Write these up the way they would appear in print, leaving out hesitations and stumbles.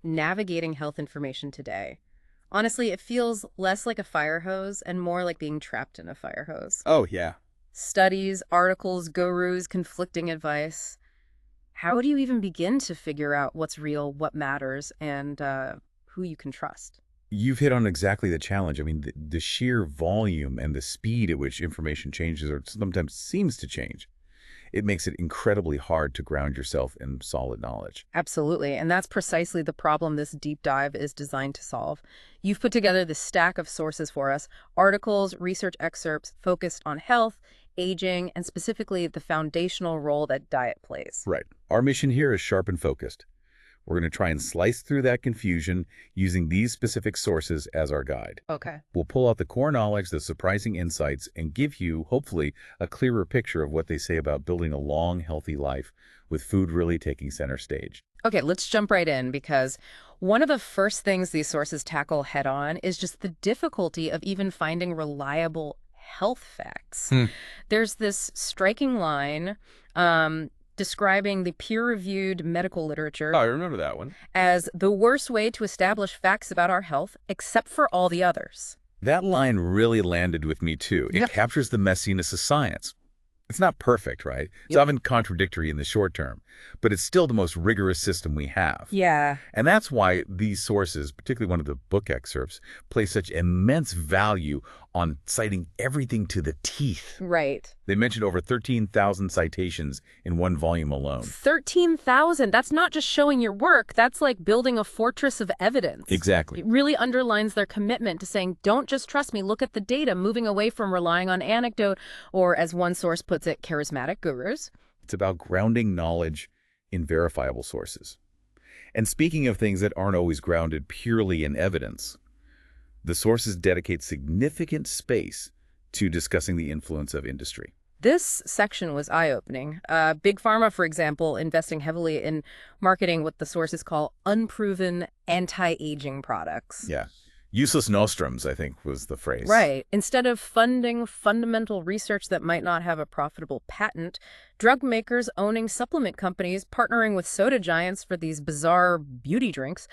navigating health information today. Honestly, it feels less like a fire hose and more like being trapped in a fire hose. Oh, yeah. Studies, articles, gurus, conflicting advice. How do you even begin to figure out what's real, what matters, and who you can trust? You've hit on exactly the challenge. I mean, the sheer volume and the speed at which information changes or sometimes seems to change, it makes it incredibly hard to ground yourself in solid knowledge. Absolutely. And that's precisely the problem this deep dive is designed to solve. You've put together this stack of sources for us, articles, research excerpts focused on health, aging, and specifically the foundational role that diet plays. Right. Our mission here is sharp and focused. We're going to try and slice through that confusion using these specific sources as our guide. Okay. We'll pull out the core knowledge, the surprising insights, and give you, hopefully, a clearer picture of what they say about building a long, healthy life with food really taking center stage. Okay, let's jump right in because one of the first things these sources tackle head on is just the difficulty of even finding reliable health facts. There's this striking line describing the peer-reviewed medical literature I remember that one. as the worst way to establish facts about our health, except for all the others. That line really landed with me, too. It captures the messiness of science. It's not perfect, right? It's often contradictory in the short term, but it's still the most rigorous system we have. Yeah. And that's why these sources, particularly one of the book excerpts, place such immense value on citing everything to the teeth. Right. They mentioned over 13,000 citations in one volume alone. 13,000. That's not just showing your work. That's like building a fortress of evidence. Exactly. It really underlines their commitment to saying, don't just trust me, look at the data, moving away from relying on anecdote or, as one source puts it, charismatic gurus. It's about grounding knowledge in verifiable sources. And speaking of things that aren't always grounded purely in evidence, the sources dedicate significant space to discussing the influence of industry. This section was eye-opening. Big Pharma, for example, investing heavily in marketing what the sources call unproven anti-aging products. Yeah. Useless nostrums, I think, was the phrase. Right. Instead of funding fundamental research that might not have a profitable patent, drug makers owning supplement companies partnering with soda giants for these bizarre beauty drinks,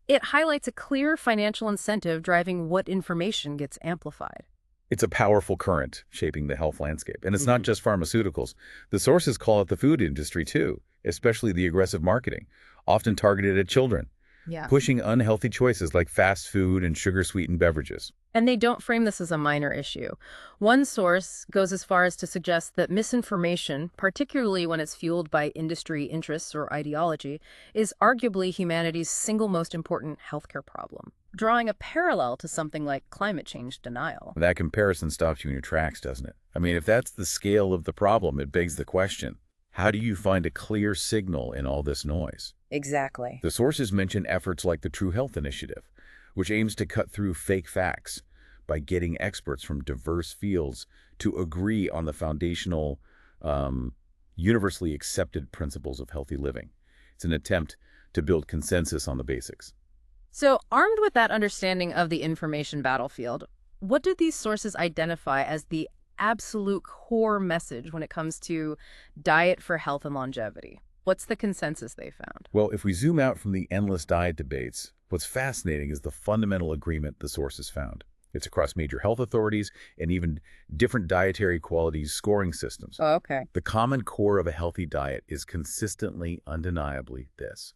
it highlights a clear financial incentive driving what information gets amplified. It's a powerful current shaping the health landscape. And it's not just pharmaceuticals. The sources call out the food industry, too, especially the aggressive marketing, often targeted at children. Yeah. Pushing unhealthy choices like fast food and sugar-sweetened beverages. And they don't frame this as a minor issue. One source goes as far as to suggest that misinformation, particularly when it's fueled by industry interests or ideology, is arguably humanity's single most important healthcare problem, drawing a parallel to something like climate change denial. That comparison stops you in your tracks, doesn't it? I mean, if that's the scale of the problem, it begs the question, how do you find a clear signal in all this noise? Exactly. The sources mention efforts like the True Health Initiative, which aims to cut through fake facts by getting experts from diverse fields to agree on the foundational, universally accepted principles of healthy living. It's an attempt to build consensus on the basics. So, armed with that understanding of the information battlefield, what do these sources identify as the absolute core message when it comes to diet for health and longevity? What's the consensus they found? Well, if we zoom out from the endless diet debates, what's fascinating is the fundamental agreement the sources found. It's across major health authorities and even different dietary qualities scoring systems. Oh, okay. The common core of a healthy diet is consistently, undeniably this: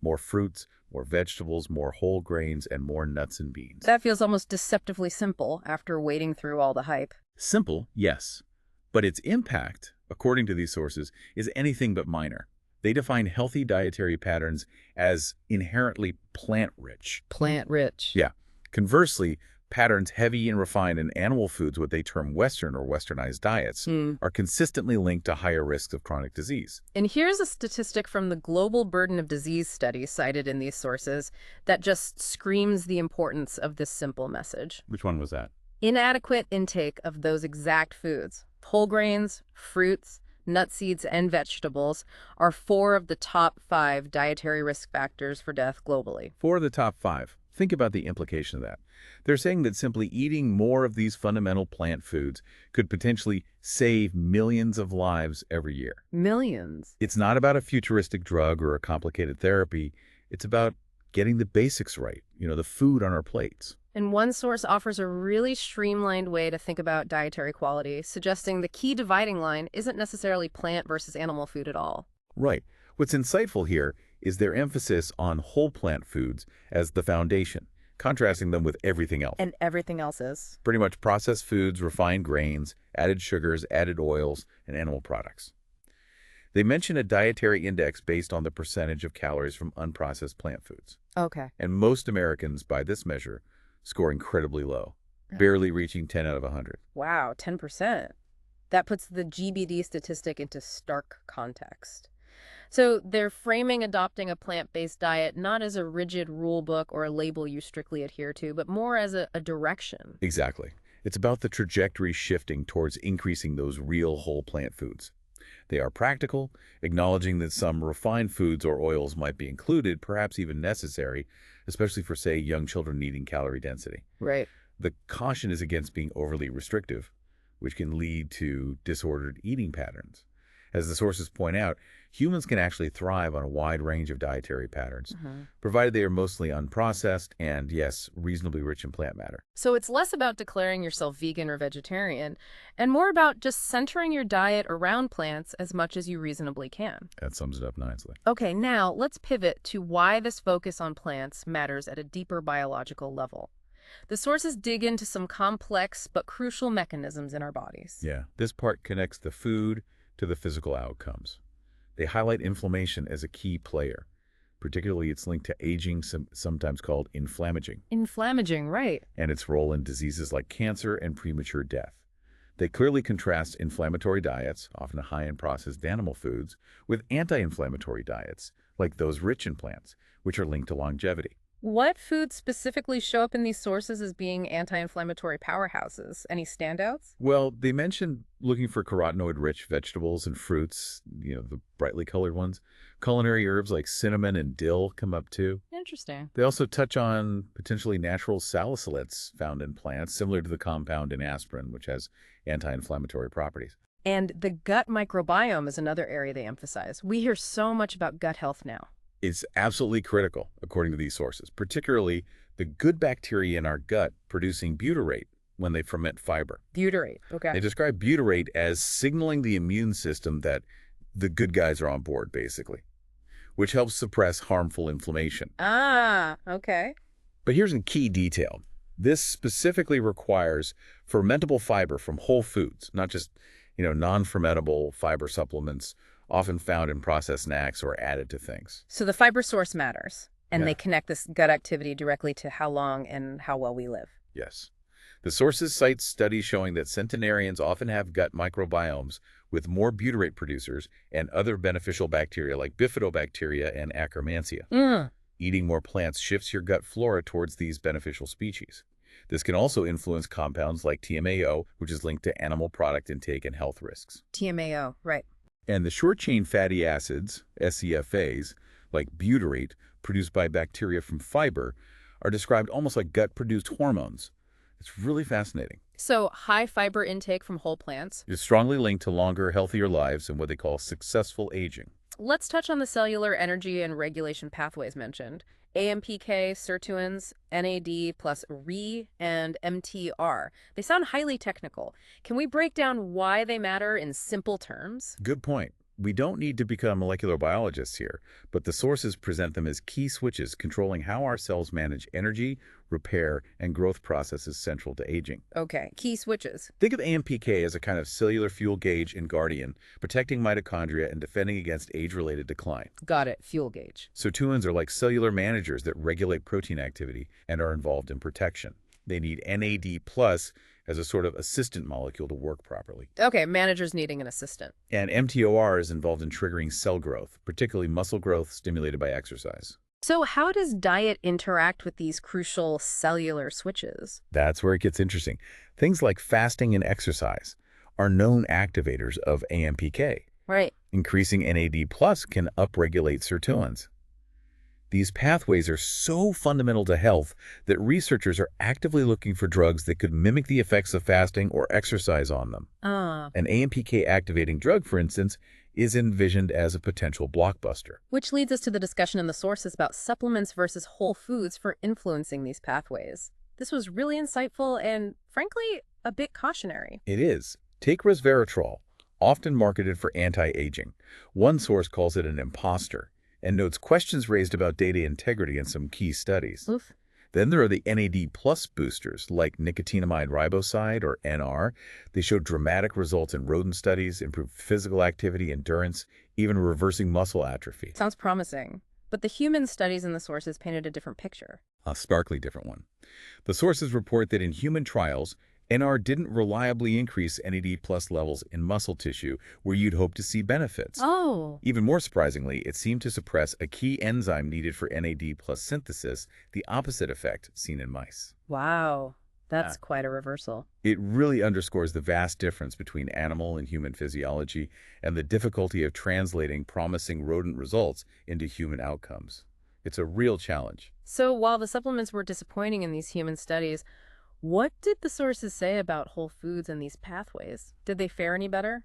more fruits, more vegetables, more whole grains, and more nuts and beans. That feels almost deceptively simple after wading through all the hype. Simple, yes, but its impact, according to these sources, is anything but minor. They define healthy dietary patterns as inherently plant-rich. Plant-rich. Yeah. Conversely, patterns heavy and refined in animal foods, what they term Western or Westernized diets, are consistently linked to higher risks of chronic disease. And here's a statistic from the Global Burden of Disease study cited in these sources that just screams the importance of this simple message. Which one was that? Inadequate intake of those exact foods, whole grains, fruits, nuts, seeds, and vegetables, are 4 of the top 5 dietary risk factors for death globally. 4 of the top 5. Think about the implication of that. They're saying that simply eating more of these fundamental plant foods could potentially save millions of lives every year. Millions. It's not about a futuristic drug or a complicated therapy. It's about getting the basics right, the food on our plates. And one source offers a really streamlined way to think about dietary quality, suggesting the key dividing line isn't necessarily plant versus animal food at all. Right. What's insightful here is their emphasis on whole plant foods as the foundation, contrasting them with everything else. And everything else is? Pretty much processed foods, refined grains, added sugars, added oils, and animal products. They mention a dietary index based on the percentage of calories from unprocessed plant foods. Okay. And most Americans, by this measure, score incredibly low, barely reaching 10 out of 100. Wow, 10%. That puts the GBD statistic into stark context. So they're framing adopting a plant-based diet not as a rigid rule book or a label you strictly adhere to, but more as a direction. Exactly. It's about the trajectory shifting towards increasing those real whole plant foods. They are practical, acknowledging that some refined foods or oils might be included, perhaps even necessary, especially for, say, young children needing calorie density. Right. The caution is against being overly restrictive, which can lead to disordered eating patterns. As the sources point out, humans can actually thrive on a wide range of dietary patterns, provided they are mostly unprocessed and, yes, reasonably rich in plant matter. So it's less about declaring yourself vegan or vegetarian, and more about just centering your diet around plants as much as you reasonably can. That sums it up nicely. Okay, now let's pivot to why this focus on plants matters at a deeper biological level. The sources dig into some complex but crucial mechanisms in our bodies. Yeah, this part connects the food to the physical outcomes. They highlight inflammation as a key player. Particularly, it's linked to aging, sometimes called inflammaging. Inflammaging, right. And its role in diseases like cancer and premature death. They clearly contrast inflammatory diets, often high in processed animal foods, with anti-inflammatory diets, like those rich in plants, which are linked to longevity. What foods specifically show up in these sources as being anti-inflammatory powerhouses? Any standouts? Well, they mentioned looking for carotenoid-rich vegetables and fruits, the brightly colored ones. Culinary herbs like cinnamon and dill come up too. Interesting. They also touch on potentially natural salicylates found in plants, similar to the compound in aspirin, which has anti-inflammatory properties. And the gut microbiome is another area they emphasize. We hear so much about gut health now. It's absolutely critical, according to these sources, particularly the good bacteria in our gut producing butyrate when they ferment fiber. Butyrate, okay. They describe butyrate as signaling the immune system that the good guys are on board, basically, which helps suppress harmful inflammation. Ah, okay. But here's a key detail. This specifically requires fermentable fiber from whole foods, not just, non-fermentable fiber supplements often found in processed snacks or added to things. So the fiber source matters, and Yeah. they connect this gut activity directly to how long and how well we live. Yes. The sources cite studies showing that centenarians often have gut microbiomes with more butyrate producers and other beneficial bacteria like bifidobacteria and Akkermansia. Eating more plants shifts your gut flora towards these beneficial species. This can also influence compounds like TMAO, which is linked to animal product intake and health risks. TMAO, right. And the short-chain fatty acids, SCFAs, like butyrate, produced by bacteria from fiber, are described almost like gut-produced hormones. It's really fascinating. So high fiber intake from whole plants. It's strongly linked to longer, healthier lives and what they call successful aging. Let's touch on the cellular energy and regulation pathways mentioned. AMPK, sirtuins, NAD plus Re, and MTR. They sound highly technical. Can we break down why they matter in simple terms? Good point. We don't need to become molecular biologists here, but the sources present them as key switches controlling how our cells manage energy, repair, and growth processes central to aging. Okay, key switches. Think of AMPK as a kind of cellular fuel gauge and guardian, protecting mitochondria and defending against age-related decline. Got it, fuel gauge. Sirtuins are like cellular managers that regulate protein activity and are involved in protection. They need NAD+ as a sort of assistant molecule to work properly. Okay, managers needing an assistant. And MTOR is involved in triggering cell growth, particularly muscle growth stimulated by exercise. So how does diet interact with these crucial cellular switches? That's where it gets interesting. Things like fasting and exercise are known activators of AMPK. Right. Increasing NAD+ can upregulate sirtuins. These pathways are so fundamental to health that researchers are actively looking for drugs that could mimic the effects of fasting or exercise on them. An AMPK activating drug, for instance, is envisioned as a potential blockbuster. Which leads us to the discussion in the sources about supplements versus whole foods for influencing these pathways. This was really insightful and, frankly, a bit cautionary. It is. Take resveratrol, often marketed for anti-aging. One source calls it an imposter and notes questions raised about data integrity in some key studies. Oof. Then there are the NAD plus boosters like nicotinamide riboside or NR. They show dramatic results in rodent studies, improved physical activity, endurance, even reversing muscle atrophy. Sounds promising. But the human studies in the sources painted a different picture. A starkly different one. The sources report that in human trials, NR didn't reliably increase NAD plus levels in muscle tissue where you'd hope to see benefits. Oh. Even more surprisingly, it seemed to suppress a key enzyme needed for NAD plus synthesis, the opposite effect seen in mice. Wow. That's Yeah. quite a reversal. It really underscores the vast difference between animal and human physiology and the difficulty of translating promising rodent results into human outcomes. It's a real challenge. So while the supplements were disappointing in these human studies, what did the sources say about whole foods and these pathways? Did they fare any better?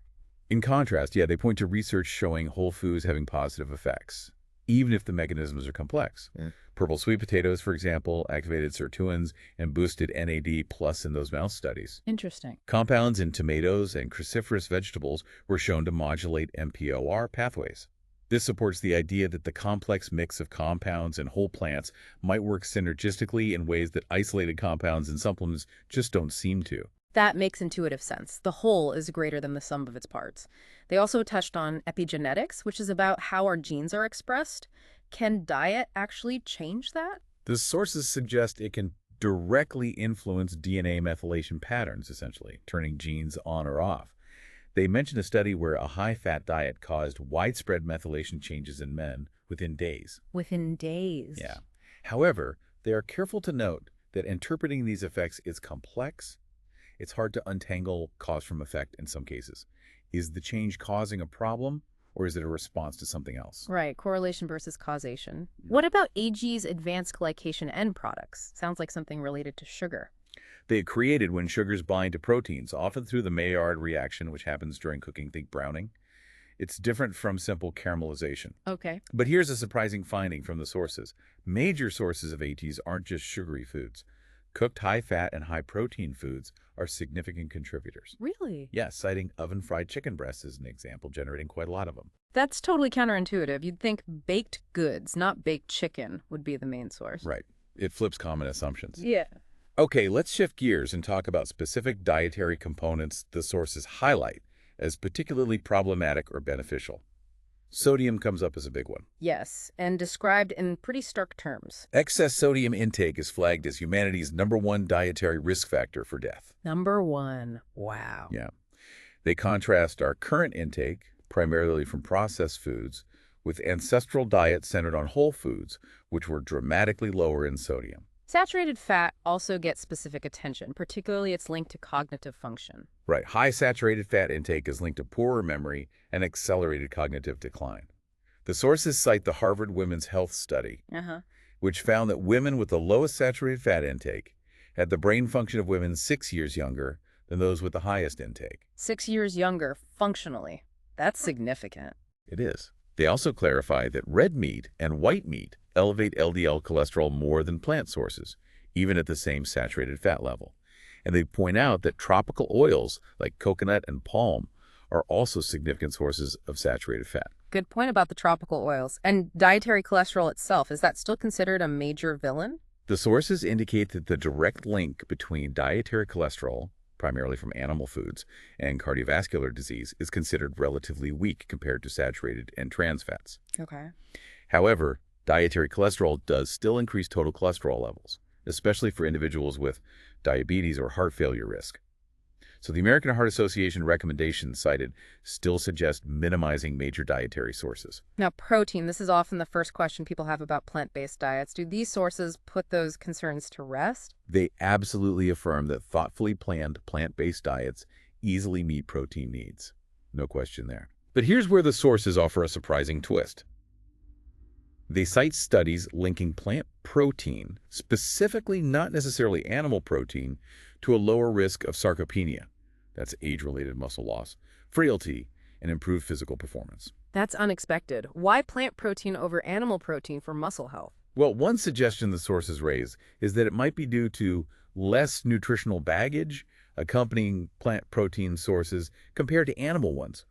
In contrast, yeah, they point to research showing whole foods having positive effects, even if the mechanisms are complex. Yeah. Purple sweet potatoes, for example, activated sirtuins and boosted NAD plus in those mouse studies. Interesting. Compounds in tomatoes and cruciferous vegetables were shown to modulate MPOR pathways. This supports the idea that the complex mix of compounds and whole plants might work synergistically in ways that isolated compounds and supplements just don't seem to. That makes intuitive sense. The whole is greater than the sum of its parts. They also touched on epigenetics, which is about how our genes are expressed. Can diet actually change that? The sources suggest it can directly influence DNA methylation patterns, essentially, turning genes on or off. They mentioned a study where a high-fat diet caused widespread methylation changes in men within days. Within days. Yeah. However, they are careful to note that interpreting these effects is complex. It's hard to untangle cause from effect in some cases. Is the change causing a problem, or is it a response to something else? Right, correlation versus causation. What about AG's advanced glycation end products? Sounds like something related to sugar. They are created when sugars bind to proteins, often through the Maillard reaction, which happens during cooking, think browning. It's different from simple caramelization. Okay. But here's a surprising finding from the sources. Major sources of AGs aren't just sugary foods. Cooked high-fat and high-protein foods are significant contributors. Really? Yes, citing oven-fried chicken breasts as an example, generating quite a lot of them. That's totally counterintuitive. You'd think baked goods, not baked chicken, would be the main source. Right. It flips common assumptions. Yeah. Okay, let's shift gears and talk about specific dietary components the sources highlight as particularly problematic or beneficial. Sodium comes up as a big one. Yes, and described in pretty stark terms. Excess sodium intake is flagged as humanity's #1 dietary risk factor for death. Number one. Wow. Yeah. They contrast our current intake, primarily from processed foods, with ancestral diets centered on whole foods, which were dramatically lower in sodium. Saturated fat also gets specific attention, particularly its link to cognitive function. Right. High saturated fat intake is linked to poorer memory and accelerated cognitive decline. The sources cite the Harvard Women's Health Study, which found that women with the lowest saturated fat intake had the brain function of women 6 years younger than those with the highest intake. 6 years younger, functionally. That's significant. It is. They also clarify that red meat and white meat elevate LDL cholesterol more than plant sources, even at the same saturated fat level. And they point out that tropical oils like coconut and palm are also significant sources of saturated fat. Good point about the tropical oils. And dietary cholesterol itself, is that still considered a major villain? The sources indicate that the direct link between dietary cholesterol, primarily from animal foods, and cardiovascular disease is considered relatively weak compared to saturated and trans fats. Okay. However, dietary cholesterol does still increase total cholesterol levels, especially for individuals with diabetes or heart failure risk. So the American Heart Association recommendations cited still suggest minimizing major dietary sources. Now, protein, this is often the first question people have about plant-based diets. Do these sources put those concerns to rest? They absolutely affirm that thoughtfully planned plant-based diets easily meet protein needs. No question there. But here's where the sources offer a surprising twist. They cite studies linking plant protein, specifically not necessarily animal protein, to a lower risk of sarcopenia, that's age-related muscle loss, frailty, and improved physical performance. That's unexpected. Why plant protein over animal protein for muscle health? Well, one suggestion the sources raise is that it might be due to less nutritional baggage accompanying plant protein sources compared to animal ones.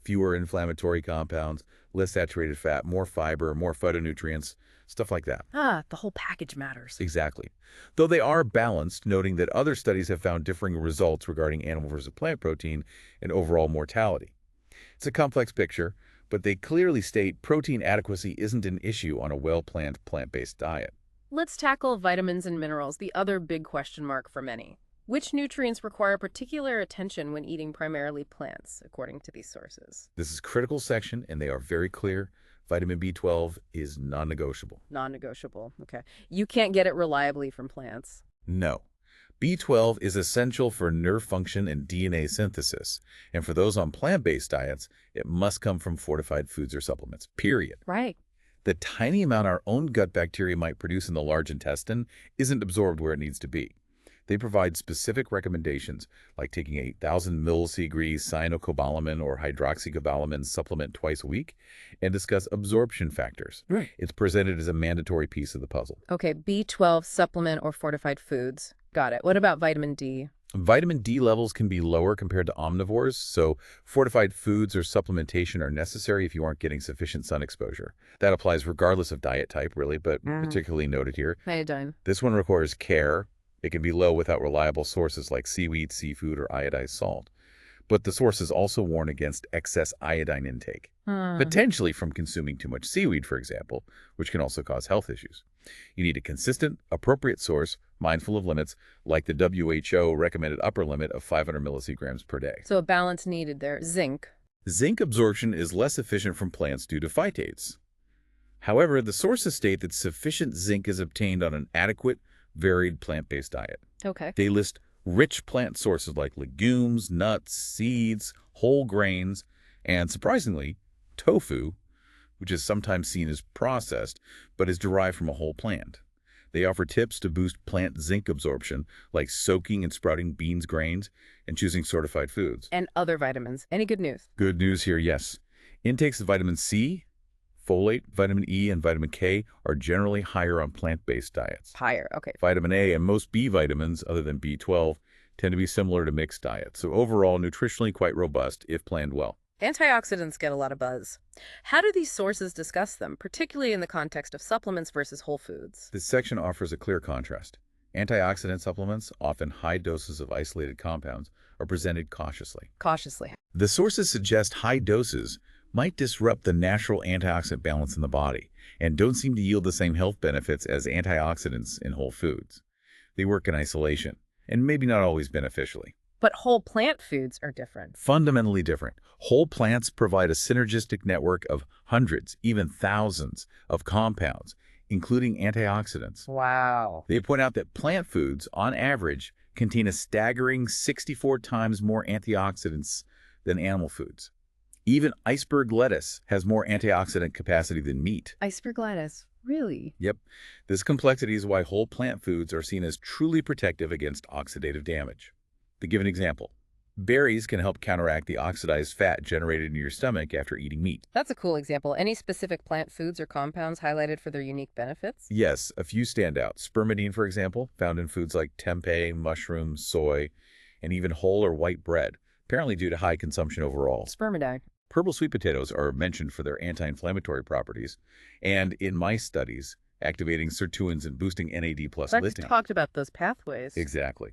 Fewer inflammatory compounds, less saturated fat, more fiber, more phytonutrients, stuff like that. Ah, the whole package matters. Exactly. Though they are balanced, noting that other studies have found differing results regarding animal versus plant protein and overall mortality. It's a complex picture, but they clearly state protein adequacy isn't an issue on a well-planned plant-based diet. Let's tackle vitamins and minerals, the other big question mark for many. Which nutrients require particular attention when eating primarily plants, according to these sources? This is a critical section, and they are very clear. Vitamin B12 is non-negotiable. Non-negotiable. Okay. You can't get it reliably from plants. No. B12 is essential for nerve function and DNA synthesis, and for those on plant-based diets, it must come from fortified foods or supplements, period. Right. The tiny amount our own gut bacteria might produce in the large intestine isn't absorbed where it needs to be. They provide specific recommendations, like taking 8,000 millisieverts cyanocobalamin or hydroxycobalamin supplement twice a week, and discuss absorption factors. Right. It's presented as a mandatory piece of the puzzle. Okay, B12 supplement or fortified foods. Got it. What about vitamin D? Vitamin D levels can be lower compared to omnivores, so fortified foods or supplementation are necessary if you aren't getting sufficient sun exposure. That applies regardless of diet type, really, but particularly noted here. Iodine. This one requires care. It can be low without reliable sources like seaweed, seafood, or iodized salt. But the sources also warn against excess iodine intake, potentially from consuming too much seaweed, for example, which can also cause health issues. You need a consistent, appropriate source, mindful of limits, like the WHO recommended upper limit of 500 millisiegrams per day. So a balance needed there. Zinc. Zinc absorption is less efficient from plants due to phytates. However, the sources state that sufficient zinc is obtained on an adequate, varied plant-based diet. Okay. They list rich plant sources like legumes, nuts, seeds, whole grains, and surprisingly, tofu, which is sometimes seen as processed, but is derived from a whole plant. They offer tips to boost plant zinc absorption, like soaking and sprouting beans grains and choosing certified foods. And other vitamins. Any good news? Good news here, yes. Intakes of vitamin C, folate, vitamin E, and vitamin K are generally higher on plant-based diets. Higher. Okay. Vitamin A and most B vitamins, other than B12, tend to be similar to mixed diets. So overall, nutritionally quite robust if planned well. Antioxidants get a lot of buzz. How do these sources discuss them, particularly in the context of supplements versus whole foods? This section offers a clear contrast. Antioxidant supplements, often high doses of isolated compounds, are presented cautiously. Cautiously. The sources suggest high doses might disrupt the natural antioxidant balance in the body and don't seem to yield the same health benefits as antioxidants in whole foods. They work in isolation, and maybe not always beneficially. But whole plant foods are different. Fundamentally different. Whole plants provide a synergistic network of hundreds, even thousands, of compounds, including antioxidants. Wow. They point out that plant foods, on average, contain a staggering 64 times more antioxidants than animal foods. Even iceberg lettuce has more antioxidant capacity than meat. Iceberg lettuce. Really? Yep. This complexity is why whole plant foods are seen as truly protective against oxidative damage. To give an example, berries can help counteract the oxidized fat generated in your stomach after eating meat. That's a cool example. Any specific plant foods or compounds highlighted for their unique benefits? Yes, a few stand out. Spermidine, for example, found in foods like tempeh, mushrooms, soy, and even whole or white bread, apparently due to high consumption overall. Spermidine. Purple sweet potatoes are mentioned for their anti-inflammatory properties, and in mice studies, activating sirtuins and boosting NAD+ Let's listing. talk about those pathways. Exactly.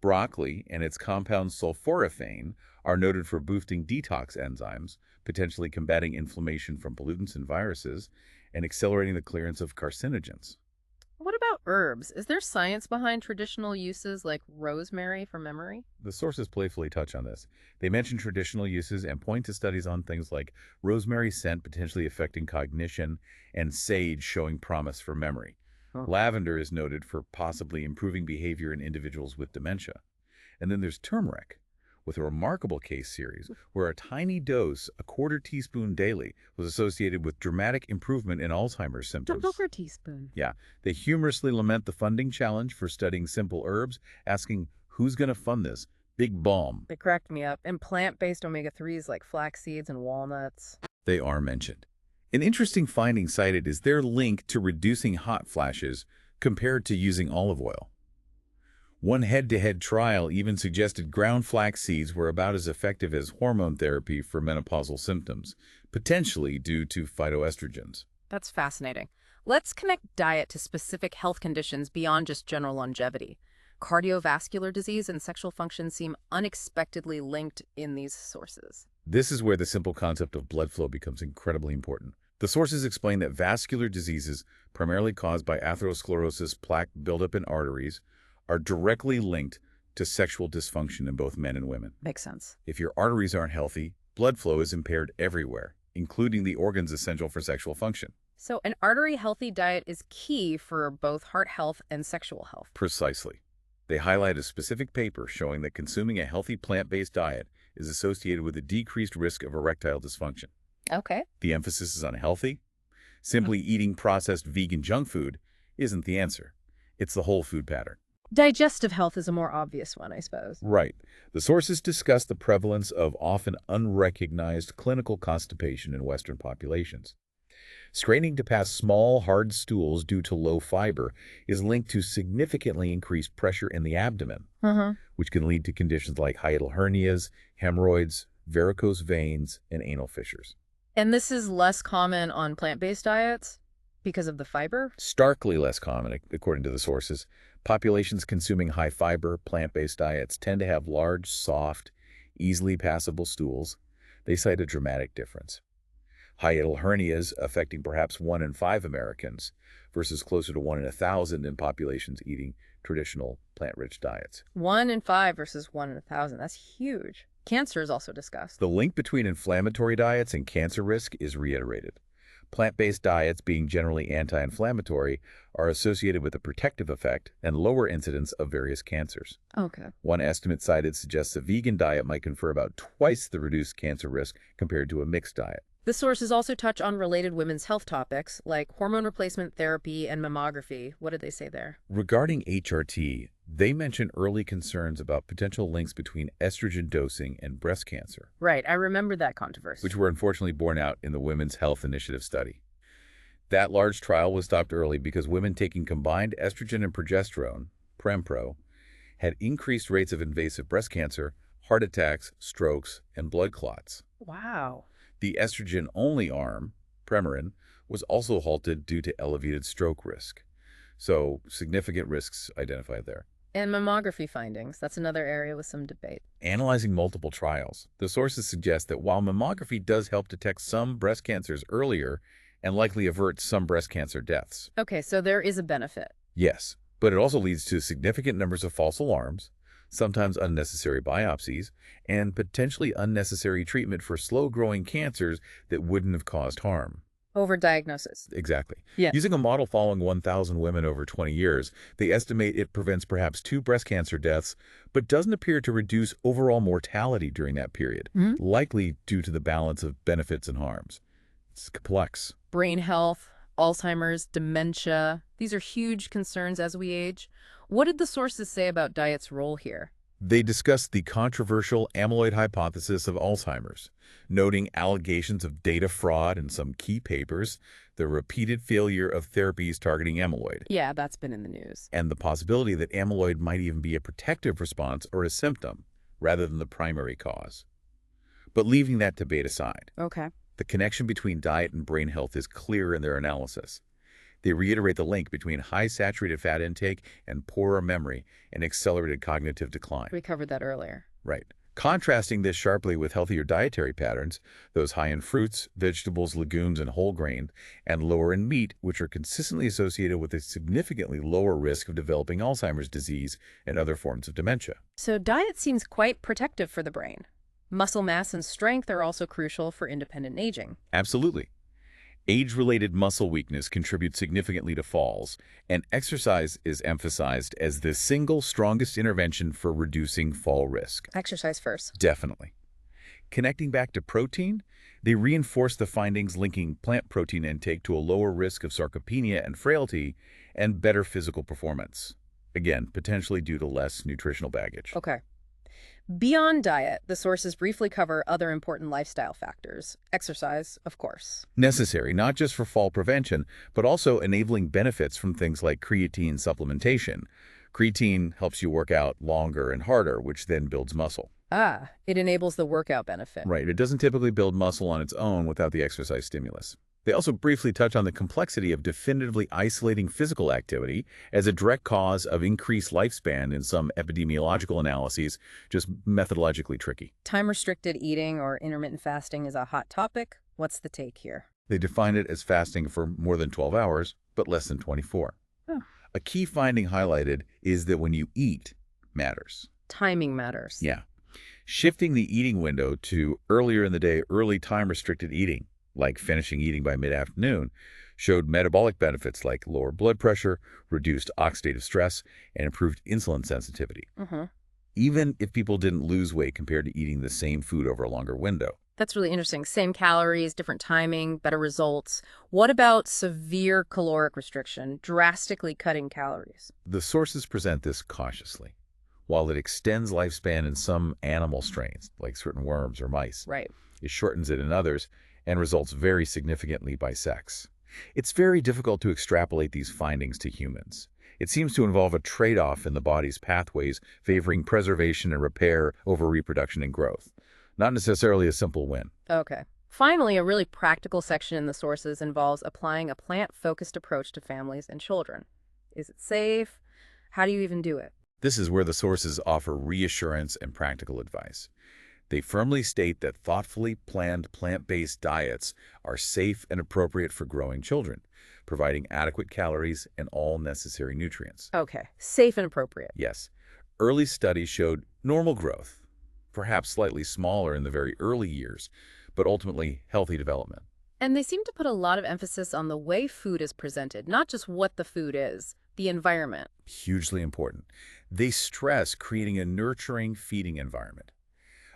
Broccoli and its compound sulforaphane are noted for boosting detox enzymes, potentially combating inflammation from pollutants and viruses, and accelerating the clearance of carcinogens. What about herbs? Is there science behind traditional uses like rosemary for memory? The sources playfully touch on this. They mention traditional uses and point to studies on things like rosemary scent potentially affecting cognition and sage showing promise for memory. Huh. Lavender is noted for possibly improving behavior in individuals with dementia. And then there's turmeric, with a remarkable case series where a tiny dose, a quarter teaspoon daily, was associated with dramatic improvement in Alzheimer's symptoms. Over a teaspoon. Yeah, they humorously lament the funding challenge for studying simple herbs, asking who's going to fund this, Big balm. They cracked me up. And plant-based omega-3s like flax seeds and walnuts. They are mentioned. An interesting finding cited is their link to reducing hot flashes compared to using olive oil. One head-to-head trial even suggested ground flax seeds were about as effective as hormone therapy for menopausal symptoms, potentially due to phytoestrogens. That's fascinating. Let's connect diet to specific health conditions beyond just general longevity. Cardiovascular disease and sexual function seem unexpectedly linked in these sources. This is where the simple concept of blood flow becomes incredibly important. The sources explain that vascular diseases, primarily caused by atherosclerosis plaque buildup in arteries, are directly linked to sexual dysfunction in both men and women. Makes sense. If your arteries aren't healthy, blood flow is impaired everywhere, including the organs essential for sexual function. So an artery-healthy diet is key for both heart health and sexual health. Precisely. They highlight a specific paper showing that consuming a healthy plant-based diet is associated with a decreased risk of erectile dysfunction. Okay. The emphasis is on healthy. Simply eating processed vegan junk food isn't the answer. It's the whole food pattern. Digestive health is a more obvious one, I suppose. Right. The sources discuss the prevalence of often unrecognized clinical constipation in Western populations. Straining to pass small, hard stools due to low fiber is linked to significantly increased pressure in the abdomen, which can lead to conditions like hiatal hernias, hemorrhoids, varicose veins, and anal fissures. And this is less common on plant-based diets because of the fiber? Starkly less common, according to the sources. Populations consuming high-fiber, plant-based diets tend to have large, soft, easily passable stools. They cite a dramatic difference. Hiatal hernias affecting perhaps 1 in 5 Americans versus closer to 1 in 1,000 in populations eating traditional plant-rich diets. 1 in 5 versus 1 in 1,000. That's huge. Cancer is also discussed. The link between inflammatory diets and cancer risk is reiterated. Plant-based diets, being generally anti-inflammatory, are associated with a protective effect and lower incidence of various cancers. Okay. One estimate cited suggests a vegan diet might confer about twice the reduced cancer risk compared to a mixed diet. The sources also touch on related women's health topics like hormone replacement therapy and mammography. What did they say there? Regarding HRT, they mention early concerns about potential links between estrogen dosing and breast cancer. Right, I remember that controversy. Which were unfortunately borne out in the Women's Health Initiative study. That large trial was stopped early because women taking combined estrogen and progesterone, Prempro, had increased rates of invasive breast cancer, heart attacks, strokes, and blood clots. Wow. The estrogen-only arm, Premarin, was also halted due to elevated stroke risk. So, significant risks identified there. And mammography findings, that's another area with some debate. Analyzing multiple trials, the sources suggest that while mammography does help detect some breast cancers earlier and likely avert some breast cancer deaths. Okay, so there is a benefit. Yes, but it also leads to significant numbers of false alarms, sometimes unnecessary biopsies, and potentially unnecessary treatment for slow-growing cancers that wouldn't have caused harm. Overdiagnosis. Exactly. Yeah. Using a model following 1,000 women over 20 years, they estimate it prevents perhaps 2 breast cancer deaths, but doesn't appear to reduce overall mortality during that period, likely due to the balance of benefits and harms. It's complex. Brain health, Alzheimer's, dementia, these are huge concerns as we age. What did the sources say about diet's role here? They discussed the controversial amyloid hypothesis of Alzheimer's, noting allegations of data fraud in some key papers, the repeated failure of therapies targeting amyloid, Yeah, that's been in the news. and the possibility that amyloid might even be a protective response or a symptom, rather than the primary cause. But leaving that debate aside, Okay. the connection between diet and brain health is clear in their analysis. They reiterate the link between high saturated fat intake and poorer memory and accelerated cognitive decline. We covered that earlier. Right. Contrasting this sharply with healthier dietary patterns, those high in fruits, vegetables, legumes, and whole grain, and lower in meat, which are consistently associated with a significantly lower risk of developing Alzheimer's disease and other forms of dementia. So diet seems quite protective for the brain. Muscle mass and strength are also crucial for independent aging. Absolutely. Age-related muscle weakness contributes significantly to falls, and exercise is emphasized as the single strongest intervention for reducing fall risk. Exercise first. Definitely. Connecting back to protein, they reinforce the findings linking plant protein intake to a lower risk of sarcopenia and frailty and better physical performance. Again, potentially due to less nutritional baggage. Okay. Beyond diet, the sources briefly cover other important lifestyle factors. Exercise, of course. Necessary not just for fall prevention, but also enabling benefits from things like creatine supplementation. Creatine helps you work out longer and harder, which then builds muscle. Ah, it enables the workout benefit. Right, it doesn't typically build muscle on its own without the exercise stimulus. They also briefly touch on the complexity of definitively isolating physical activity as a direct cause of increased lifespan in some epidemiological analyses, just methodologically tricky. Time-restricted eating or intermittent fasting is a hot topic. What's the take here? They define it as fasting for more than 12 hours, but less than 24. Oh. A key finding highlighted is that when you eat matters. Timing matters. Yeah. Shifting the eating window to earlier in the day, early time-restricted eating, like finishing eating by mid-afternoon, showed metabolic benefits like lower blood pressure, reduced oxidative stress, and improved insulin sensitivity, even if people didn't lose weight compared to eating the same food over a longer window. That's really interesting. Same calories, different timing, better results. What about severe caloric restriction, drastically cutting calories? The sources present this cautiously. While it extends lifespan in some animal strains, like certain worms or mice, Right. it shortens it in others and results vary significantly by sex. It's very difficult to extrapolate these findings to humans. It seems to involve a trade-off in the body's pathways favoring preservation and repair over reproduction and growth. Not necessarily a simple win. Okay. Finally, a really practical section in the sources involves applying a plant-focused approach to families and children. Is it safe? How do you even do it? This is where the sources offer reassurance and practical advice. They firmly state that thoughtfully planned plant-based diets are safe and appropriate for growing children, providing adequate calories and all necessary nutrients. Okay. Safe and appropriate. Yes, early studies showed normal growth, perhaps slightly smaller in the very early years, but ultimately healthy development. And they seem to put a lot of emphasis on the way food is presented, not just what the food is, the environment. Hugely important. They stress creating a nurturing feeding environment.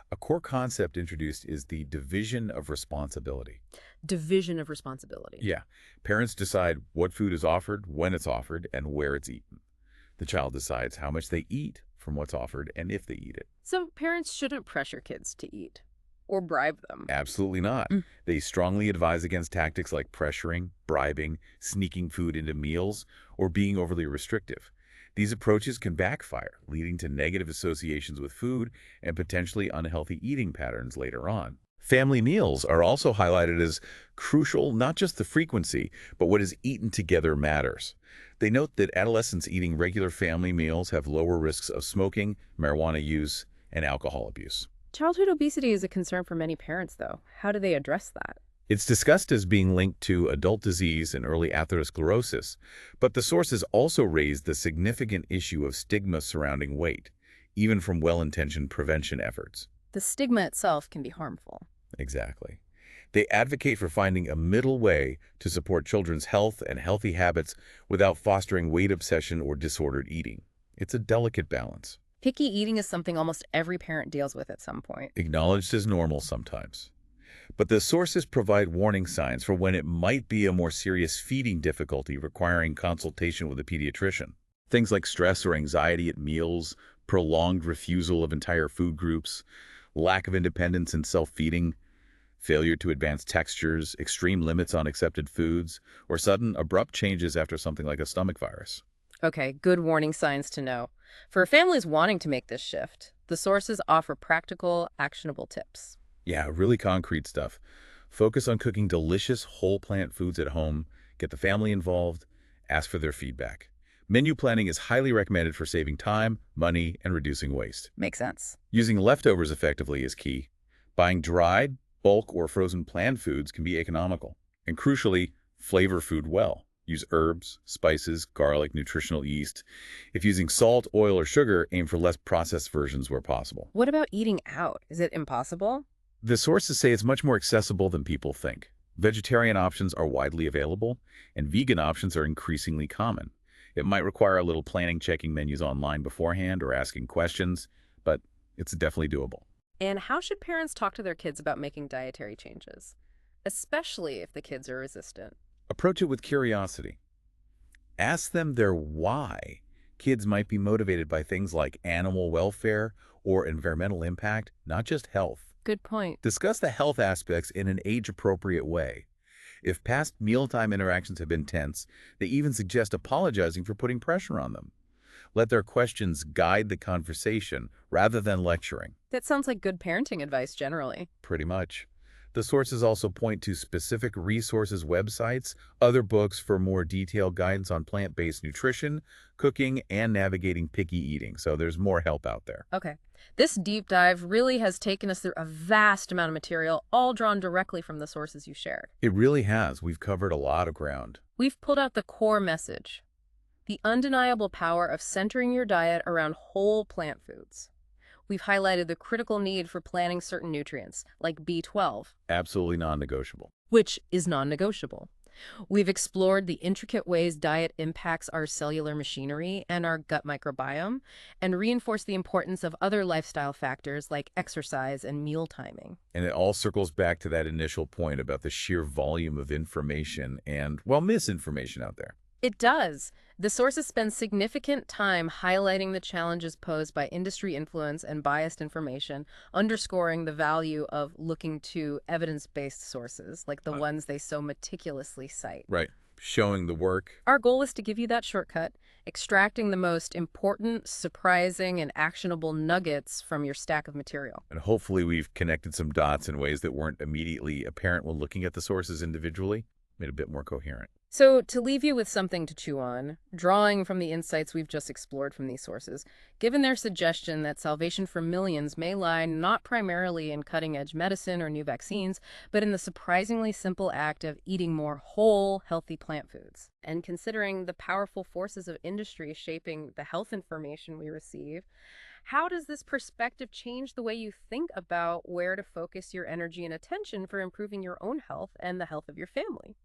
A core concept introduced is the division of responsibility. Division of responsibility. Yeah, parents decide what food is offered, when it's offered, and where it's eaten. The child decides how much they eat from what's offered and if they eat it. So parents shouldn't pressure kids to eat or bribe them. Absolutely not. They strongly advise against tactics like pressuring, bribing, sneaking food into meals, or being overly restrictive. These approaches can backfire, leading to negative associations with food and potentially unhealthy eating patterns later on. Family meals are also highlighted as crucial. Not just the frequency, but what is eaten together matters. They note that adolescents eating regular family meals have lower risks of smoking, marijuana use, and alcohol abuse. Childhood obesity is a concern for many parents, though. How do they address that? It's discussed as being linked to adult disease and early atherosclerosis, but the sources also raise the significant issue of stigma surrounding weight, even from well-intentioned prevention efforts. The stigma itself can be harmful. Exactly. They advocate for finding a middle way to support children's health and healthy habits without fostering weight obsession or disordered eating. It's a delicate balance. Picky eating is something almost every parent deals with at some point. Acknowledged as normal sometimes. But the sources provide warning signs for when it might be a more serious feeding difficulty requiring consultation with a pediatrician. Things like stress or anxiety at meals, prolonged refusal of entire food groups, lack of independence in self-feeding, failure to advance textures, extreme limits on accepted foods, or sudden, abrupt changes after something like a stomach virus. Okay, good warning signs to know. For families wanting to make this shift, the sources offer practical, actionable tips. Yeah, really concrete stuff. Focus on cooking delicious whole plant foods at home, get the family involved, ask for their feedback. Menu planning is highly recommended for saving time, money, and reducing waste. Makes sense. Using leftovers effectively is key. Buying dried, bulk, or frozen plant foods can be economical. And crucially, flavor food well. Use herbs, spices, garlic, nutritional yeast. If using salt, oil, or sugar, aim for less processed versions where possible. What about eating out? Is it impossible? The sources say it's much more accessible than people think. Vegetarian options are widely available, and vegan options are increasingly common. It might require a little planning, checking menus online beforehand or asking questions, but it's definitely doable. And how should parents talk to their kids about making dietary changes, especially if the kids are resistant? Approach it with curiosity. Ask them their why. Kids might be motivated by things like animal welfare or environmental impact, not just health. Good point. Discuss the health aspects in an age-appropriate way. If past mealtime interactions have been tense, they even suggest apologizing for putting pressure on them. Let their questions guide the conversation rather than lecturing. That sounds like good parenting advice generally. Pretty much. The sources also point to specific resources websites, other books for more detailed guidance on plant-based nutrition, cooking, and navigating picky eating. So there's more help out there. Okay. This deep dive really has taken us through a vast amount of material, all drawn directly from the sources you shared. It really has. We've covered a lot of ground. We've pulled out the core message, the undeniable power of centering your diet around whole plant foods. We've highlighted the critical need for planning certain nutrients, like B12, Absolutely non-negotiable. which is non-negotiable. We've explored the intricate ways diet impacts our cellular machinery and our gut microbiome, and reinforced the importance of other lifestyle factors like exercise and meal timing. And it all circles back to that initial point about the sheer volume of information and, well, misinformation out there. It does. The sources spend significant time highlighting the challenges posed by industry influence and biased information, underscoring the value of looking to evidence-based sources, like the ones they so meticulously cite. Right. Showing the work. Our goal is to give you that shortcut, extracting the most important, surprising, and actionable nuggets from your stack of material. And hopefully we've connected some dots in ways that weren't immediately apparent when looking at the sources individually, made it a bit more coherent. So, to leave you with something to chew on, drawing from the insights we've just explored from these sources, given their suggestion that salvation for millions may lie not primarily in cutting-edge medicine or new vaccines, but in the surprisingly simple act of eating more whole, healthy plant foods. And considering the powerful forces of industry shaping the health information we receive, how does this perspective change the way you think about where to focus your energy and attention for improving your own health and the health of your family?